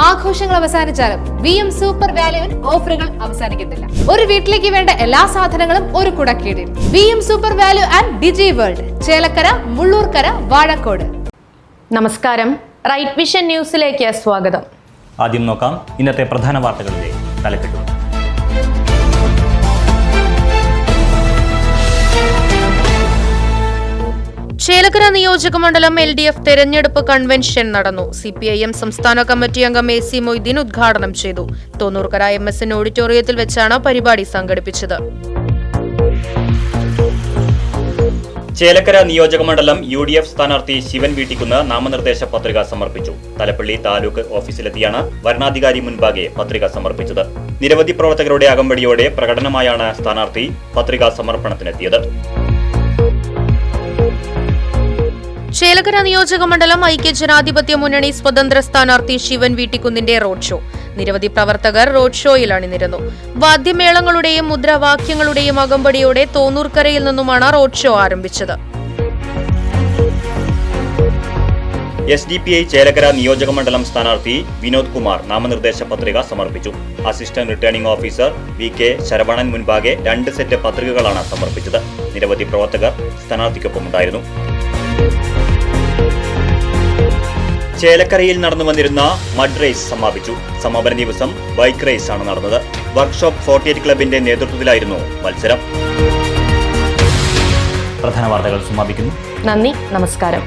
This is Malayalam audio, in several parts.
ആഘോഷങ്ങൾ അവസാനിച്ചാലും VM സൂപ്പർ വാല്യുവിൽ ഓഫറുകൾ അവസാനിക്കുന്നില്ല. ഒരു വീട്ടിലേക്ക് വേണ്ട എല്ലാ സാധനങ്ങളും ഒരു കുടക്കീഴിൽ. VM Super Value and Digi World, Chelakkara, Mullurkara, Vazhakkode. നമസ്കാരം, റൈറ്റ് വിഷൻ ന്യൂസിലേക്ക് സ്വാഗതം. ആദ്യം നോക്കാം ഇന്നത്തെ പ്രധാന വാർത്തകളിലെ തലക്കെട്ടുകൾ. ചേലക്കര നിയോജക മണ്ഡലം LDF തെരഞ്ഞെടുപ്പ് കൺവെൻഷൻ നടന്നു. CPIM സംസ്ഥാന കമ്മിറ്റി അംഗം AC മൊയ്തീൻ ഉദ്ഘാടനം ചെയ്തു. തോന്നൂർക്കര MSN ഓഡിറ്റോറിയത്തിൽ വെച്ചാണ് പരിപാടി സംഘടിപ്പിച്ചത്. ചേലക്കര നിയോജക മണ്ഡലം UDF സ്ഥാനാർത്ഥി ശിവൻ വീട്ടിക്കുന്ന് നാമനിർദ്ദേശ പത്രിക സമർപ്പിച്ചു. തലപ്പള്ളി താലൂക്ക് ഓഫീസിലെത്തിയാണ് വരണാധികാരി മുൻപാകെ പത്രിക സമർപ്പിച്ചത്. നിരവധി പ്രവർത്തകരുടെ അകമ്പടിയോടെ പ്രകടനമായാണ് സ്ഥാനാർത്ഥി പത്രികാ സമർപ്പണത്തിനെത്തിയത്. ചേലക്കര നിയോജക മണ്ഡലം ഐക്യജനാധിപത്യ മുന്നണി സ്വതന്ത്ര സ്ഥാനാർത്ഥി ശിവൻ വീട്ടിക്കുന്നിന്റെ റോഡ് ഷോ. നിരവധി പ്രവർത്തകർ റോഡ് ഷോയിൽ അണിനിരന്നു. വാദ്യമേളങ്ങളുടെയും മുദ്രാവാക്യങ്ങളുടെയും അകമ്പടിയോടെ തോന്നൂർക്കരയിൽ നിന്നുമാണ് റോഡ് ഷോ ആരംഭിച്ചത്. SDPI ചേലക്കര നിയോജക മണ്ഡലം സ്ഥാനാർത്ഥി വിനോദ് കുമാർ നാമനിർദ്ദേശ പത്രിക സമർപ്പിച്ചു. Assistant returning officer VK Saravanan മുൻപാകെ 2 സെറ്റ് പത്രികകളാണ് സമർപ്പിച്ചത്. നിരവധി പ്രവർത്തകർ സ്ഥാനാർത്ഥിക്കൊപ്പമുണ്ടായിരുന്നു. ചേലക്കരയിൽ നടന്നു വന്നിരുന്ന മഡ് റേസ് സമാപിച്ചു. സമാപന ദിവസം ബൈക്ക് റേസ് ആണ് നടന്നത്. വർക്ക്ഷോപ്പ് 48 ക്ലബിന്റെ നേതൃത്വത്തിലായിരുന്നു മത്സരം. പ്രധാന വാർത്തകൾ സമാപിക്കുന്നു. നന്ദി, നമസ്കാരം.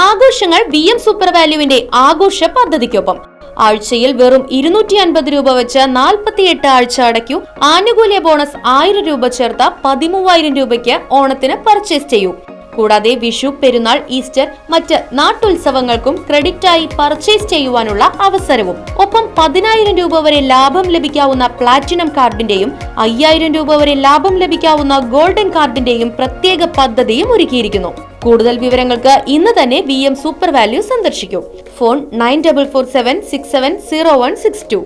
ആഘോഷങ്ങൾ VM സൂപ്പർ വാല്യുവിന്റെ ആഘോഷ പദ്ധതിക്കൊപ്പം. ആഴ്ചയിൽ വെറും 250 രൂപ വെച്ച് 48 ആഴ്ച അടയ്ക്കൂ. ആനുകൂല്യ ബോണസ് 1000 രൂപ ചേർത്ത 13000 രൂപയ്ക്ക് ഓണത്തിന് പർച്ചേസ് ചെയ്യൂ. കൂടാതെ വിഷു, പെരുന്നാൾ, ഈസ്റ്റർ, മറ്റ് നാട്ടുത്സവങ്ങൾക്കും ക്രെഡിറ്റായി പർച്ചേസ് ചെയ്യുവാനുള്ള അവസരവും. ഒപ്പം 10000 രൂപ വരെ ലാഭം ലഭിക്കാവുന്ന പ്ലാറ്റിനം കാർഡിന്റെയും 5000 രൂപ വരെ ലാഭം ലഭിക്കാവുന്ന ഗോൾഡൻ കാർഡിന്റെയും പ്രത്യേക പദ്ധതിയും ഒരുക്കിയിരിക്കുന്നു. കൂടുതൽ വിവരങ്ങൾക്ക് ഇന്ന് തന്നെ VM സൂപ്പർ വാല്യൂ സന്ദർശിക്കൂ. ഫോൺ 9447670162.